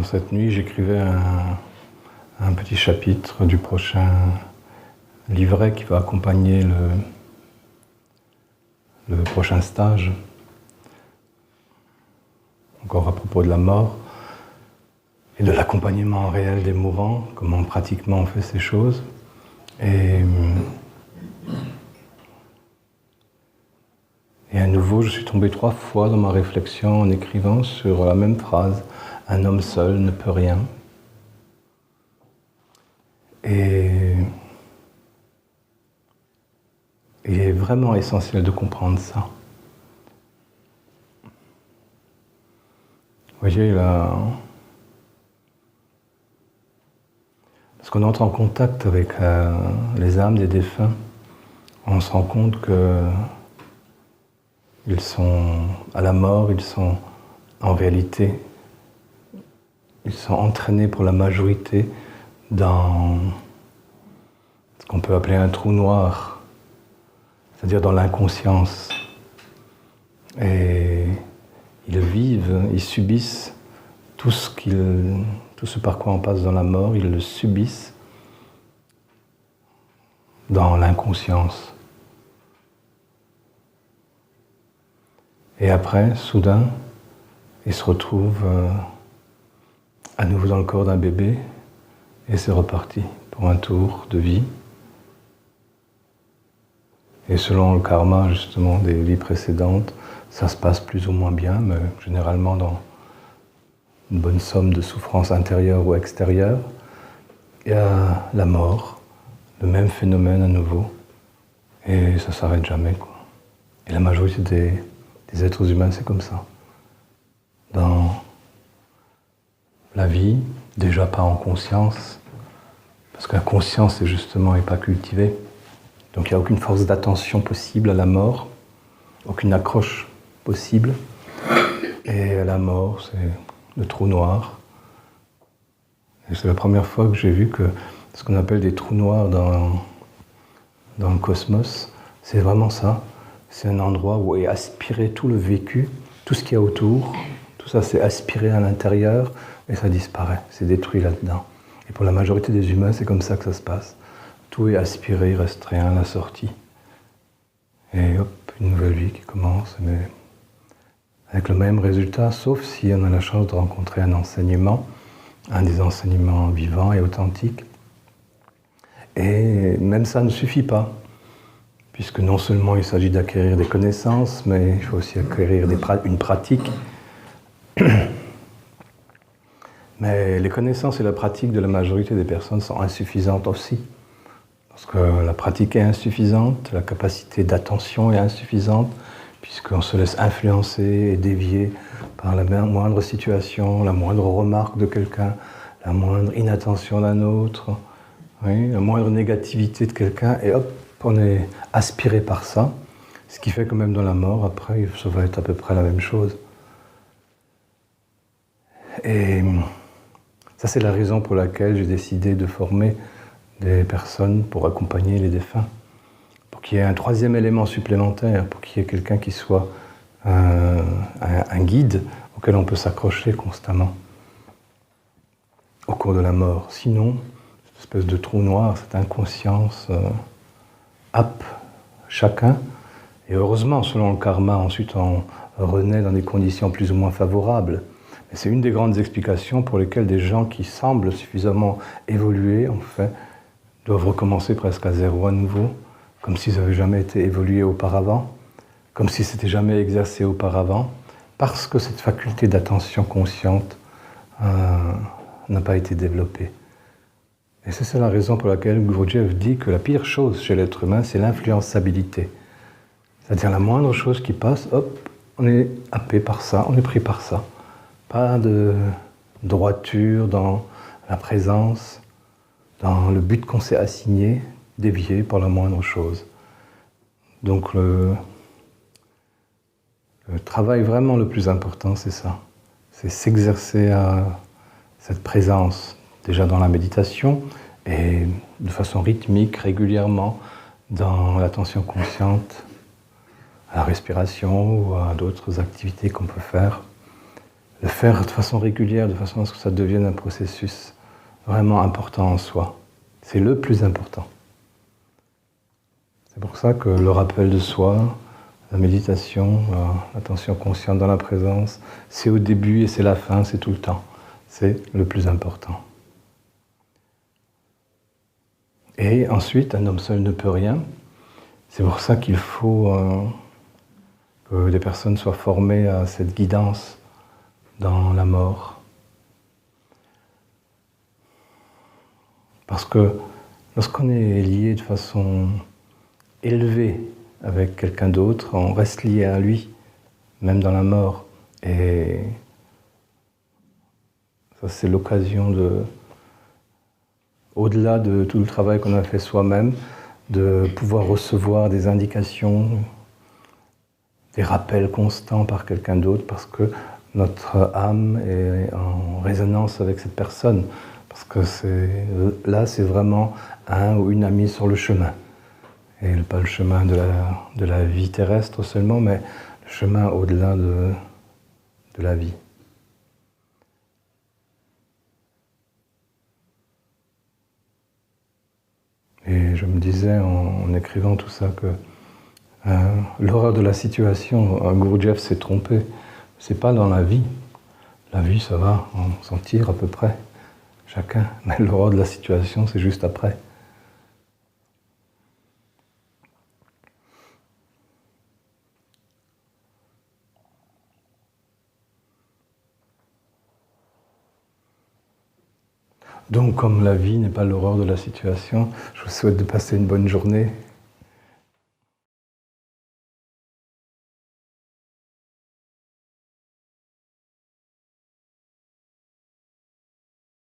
Cette nuit, j'écrivais un petit chapitre du prochain livret qui va accompagner le prochain stage. Encore à propos de la mort et de l'accompagnement réel des mourants, comment pratiquement on fait ces choses. Et à nouveau, je suis tombé 3 fois dans ma réflexion en écrivant sur la même phrase. Un homme seul ne peut rien. Et il est vraiment essentiel de comprendre ça. Vous voyez, là, lorsqu'on entre en contact avec les âmes des défunts, on se rend compte que ils sont à la mort, ils sont en réalité, ils sont entraînés pour la majorité dans ce qu'on peut appeler un trou noir, c'est-à-dire dans l'inconscience. Et ils vivent, ils subissent tout ce par quoi on passe dans la mort, ils le subissent dans l'inconscience. Et après, soudain, ils se retrouvent à nouveau dans le corps d'un bébé et c'est reparti pour un tour de vie. Et selon le karma, justement, des vies précédentes, ça se passe plus ou moins bien, mais généralement dans une bonne somme de souffrances intérieures ou extérieures. Il y a la mort, le même phénomène à nouveau, et ça ne s'arrête jamais, quoi. Et la majorité des êtres humains, c'est comme ça. Dans la vie, déjà pas en conscience, parce que la conscience, justement, n'est pas cultivée. Donc il n'y a aucune force d'attention possible à la mort, aucune accroche possible. Et à la mort, c'est le trou noir. Et c'est la première fois que j'ai vu que ce qu'on appelle des trous noirs dans le cosmos, c'est vraiment ça. C'est un endroit où est aspiré tout le vécu, tout ce qu'il y a autour, tout ça c'est aspiré à l'intérieur et ça disparaît, c'est détruit là-dedans. Et pour la majorité des humains, c'est comme ça que ça se passe. Tout est aspiré, il reste rien à la sortie. Et hop, une nouvelle vie qui commence, mais avec le même résultat, sauf si on a la chance de rencontrer un enseignement, un des enseignements vivants et authentiques. Et même ça ne suffit pas, puisque non seulement il s'agit d'acquérir des connaissances, mais il faut aussi acquérir une pratique. Mais les connaissances et la pratique de la majorité des personnes sont insuffisantes aussi. Parce que la pratique est insuffisante, la capacité d'attention est insuffisante, puisqu'on se laisse influencer et dévier par la moindre situation, la moindre remarque de quelqu'un, la moindre inattention d'un autre, oui, la moindre négativité de quelqu'un, et hop, on est aspiré par ça, ce qui fait que même dans la mort, après, ça va être à peu près la même chose. Et ça, c'est la raison pour laquelle j'ai décidé de former des personnes pour accompagner les défunts, pour qu'il y ait un 3e élément supplémentaire, pour qu'il y ait quelqu'un qui soit un guide auquel on peut s'accrocher constamment au cours de la mort. Sinon, cette espèce de trou noir, cette inconscience happe chacun, et heureusement, selon le karma, ensuite on renaît dans des conditions plus ou moins favorables. Mais c'est une des grandes explications pour lesquelles des gens qui semblent suffisamment évoluer, en fait, doivent recommencer presque à zéro à nouveau, comme s'ils n'avaient jamais été évolués auparavant, comme s'ils ne s'étaient jamais exercés auparavant, parce que cette faculté d'attention consciente n'a pas été développée. Et c'est ça la raison pour laquelle Gurdjieff dit que la pire chose chez l'être humain, c'est l'influençabilité. C'est-à-dire la moindre chose qui passe, hop, on est happé par ça, on est pris par ça. Pas de droiture dans la présence, dans le but qu'on s'est assigné, dévié par la moindre chose. Donc le travail vraiment le plus important, c'est ça. C'est s'exercer à cette présence, déjà dans la méditation, et de façon rythmique, régulièrement, dans l'attention consciente, à la respiration ou à d'autres activités qu'on peut faire le faire de façon régulière, de façon à ce que ça devienne un processus vraiment important en soi. C'est le plus important. C'est pour ça que le rappel de soi, la méditation, l'attention consciente dans la présence, c'est au début et c'est la fin, c'est tout le temps. C'est le plus important. Et ensuite, un homme seul ne peut rien. C'est pour ça qu'il faut que les personnes soient formées à cette guidance dans la mort. Parce que lorsqu'on est lié de façon élevée avec quelqu'un d'autre, on reste lié à lui, même dans la mort. Et ça, c'est l'occasion de, au-delà de tout le travail qu'on a fait soi-même, de pouvoir recevoir des indications, des rappels constants par quelqu'un d'autre, parce que notre âme est en résonance avec cette personne. Parce que là, c'est vraiment un ou une amie sur le chemin. Et pas le chemin de la vie terrestre seulement, mais le chemin au-delà de la vie. Et je me disais en écrivant tout ça que l'horreur de la situation, Gurdjieff s'est trompé. C'est pas dans la vie. La vie, ça va, on s'en tire à peu près, chacun. Mais l'horreur de la situation, c'est juste après. Donc, comme la vie n'est pas l'horreur de la situation, je vous souhaite de passer une bonne journée.